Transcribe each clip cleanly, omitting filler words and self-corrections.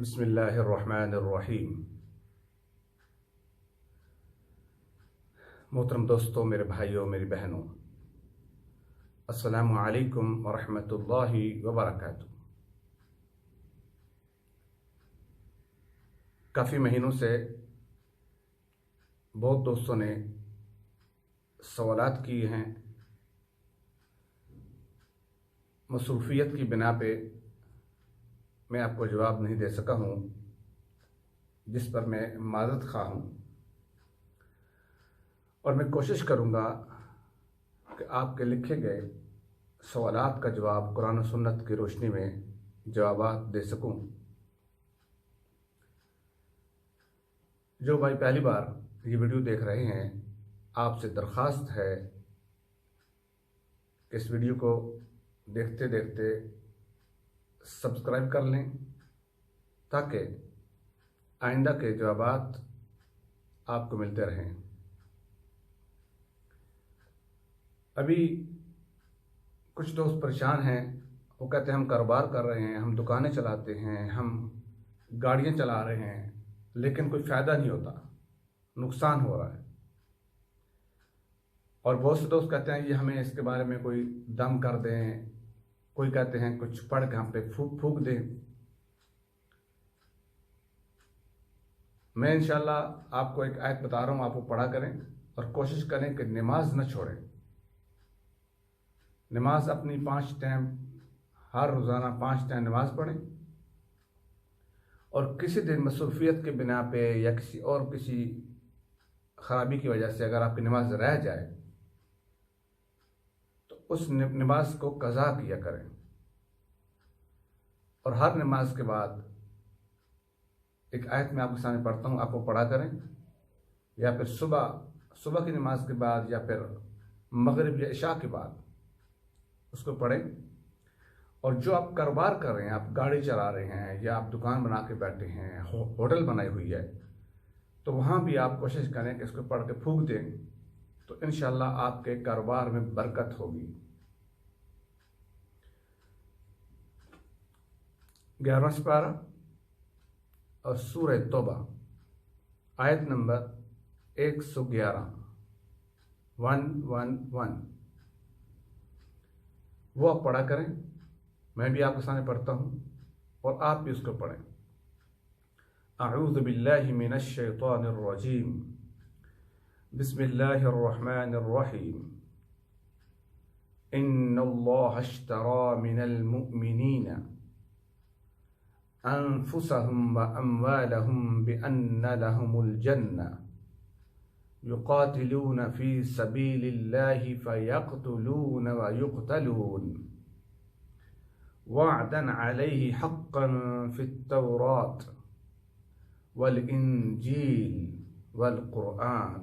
بسم اللہ الرحمن الرحیم۔ محترم دوستوں، میرے بھائیوں، میری بہنوں، السلام علیکم ورحمۃ اللہ وبرکاتہ۔ کافی مہینوں سے بہت دوستوں نے سوالات کیے ہیں، مصروفیت کی بنا پہ میں آپ کو جواب نہیں دے سکا ہوں، جس پر میں معذرت خواہ ہوں، اور میں کوشش کروں گا کہ آپ کے لکھے گئے سوالات کا جواب قرآن و سنت کی روشنی میں جوابات دے سکوں۔ جو بھائی پہلی بار یہ ویڈیو دیکھ رہے ہیں، آپ سے درخواست ہے کہ اس ویڈیو کو دیکھتے دیکھتے سبسکرائب کر لیں، تاکہ آئندہ کے جوابات آپ کو ملتے رہیں۔ ابھی کچھ دوست پریشان ہیں، وہ کہتے ہیں ہم کاروبار کر رہے ہیں، ہم دکانیں چلاتے ہیں، ہم گاڑیاں چلا رہے ہیں، لیکن کوئی فائدہ نہیں ہوتا، نقصان ہو رہا ہے۔ اور بہت سے دوست کہتے ہیں یہ ہمیں اس کے بارے میں کوئی دم کر دیں، کوئی کہتے ہیں کچھ پڑھ کے ہم پہ پھونک دیں۔ میں انشاءاللہ آپ کو ایک آیت بتا رہا ہوں، آپ وہ پڑھا کریں اور کوشش کریں کہ نماز نہ چھوڑیں۔ نماز اپنی 5 ٹائم، ہر روزانہ 5 ٹائم نماز پڑھیں، اور کسی دن مصروفیت کے بنا پہ یا کسی خرابی کی وجہ سے اگر آپ کی نماز رہ جائے تو اس نماز کو قضا کیا کریں، اور ہر نماز کے بعد ایک آیت میں آپ کے سامنے پڑھتا ہوں، آپ کو پڑھا کریں، یا پھر صبح کی نماز کے بعد، یا پھر مغرب یا عشاء کے بعد اس کو پڑھیں۔ اور جو آپ کاروبار کر رہے ہیں، آپ گاڑی چلا رہے ہیں یا آپ دکان بنا کے بیٹھے ہیں، ہوٹل بنائی ہوئی ہے، تو وہاں بھی آپ کوشش کریں کہ اس کو پڑھ کے پھونک دیں، تو انشاءاللہ آپ کے کاروبار میں برکت ہوگی۔ 11واں سپارہ اور سورہ توبہ، آیت نمبر 111 111، وہ آپ پڑھا کریں، میں بھی آپ کے سامنے پڑھتا ہوں اور آپ بھی اس کو پڑھیں۔ اعوذ باللہ من الشیطان الرجیم، بسم اللہ الرحمن الرحیم، ان اللہ اشترى من المؤمنین انفسهم واموالهم بان لهم الجنہ يقاتلون في سبيل الله فيقتلون ويقتلون وعدا عليه حقا في التوراة والإنجيل والقرآن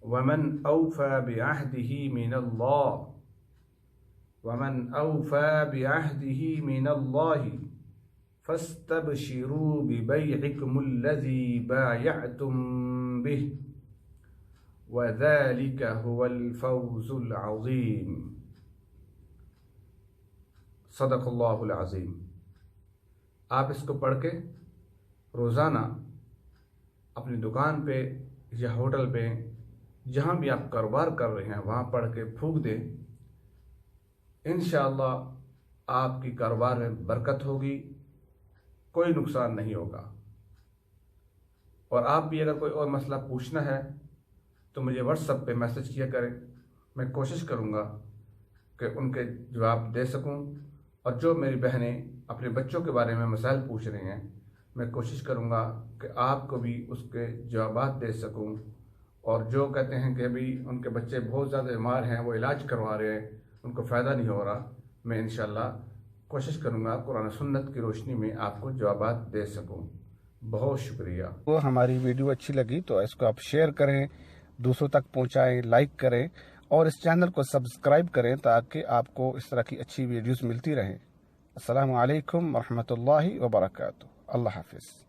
ومن أوفى بعهده من الله فاستبشروا ببيعكم الذي بايعتم به وذلك هو الفوز العظيم۔ صدق اللہ العظیم۔ آپ اس کو پڑھ کے روزانہ اپنی دکان پہ یا ہوٹل پہ، جہاں بھی آپ کاروبار کر رہے ہیں، وہاں پڑھ کے پھونک دیں، انشاءاللہ آپ کی کاروبار میں برکت ہوگی، کوئی نقصان نہیں ہوگا۔ اور آپ بھی اگر کوئی اور مسئلہ پوچھنا ہے تو مجھے واٹس ایپ پہ میسج کیا کریں، میں کوشش کروں گا کہ ان کے جواب دے سکوں۔ اور جو میری بہنیں اپنے بچوں کے بارے میں مسائل پوچھ رہے ہیں، میں کوشش کروں گا کہ آپ کو بھی اس کے جوابات دے سکوں۔ اور جو کہتے ہیں کہ ابھی ان کے بچے بہت زیادہ بیمار ہیں، وہ علاج کروا رہے ہیں، ان کو فائدہ نہیں ہو رہا، میں انشاءاللہ کوشش کروں گا قرآن و سنت کی روشنی میں آپ کو جوابات دے سکوں۔ بہت شکریہ۔ وہ ہماری ویڈیو اچھی لگی تو اس کو آپ شیئر کریں، دوسروں تک پہنچائیں، لائک کریں، اور اس چینل کو سبسکرائب کریں تاکہ آپ کو اس طرح کی اچھی ویڈیوز ملتی رہیں۔ السلام علیکم ورحمۃ اللہ وبرکاتہ۔ اللہ حافظ۔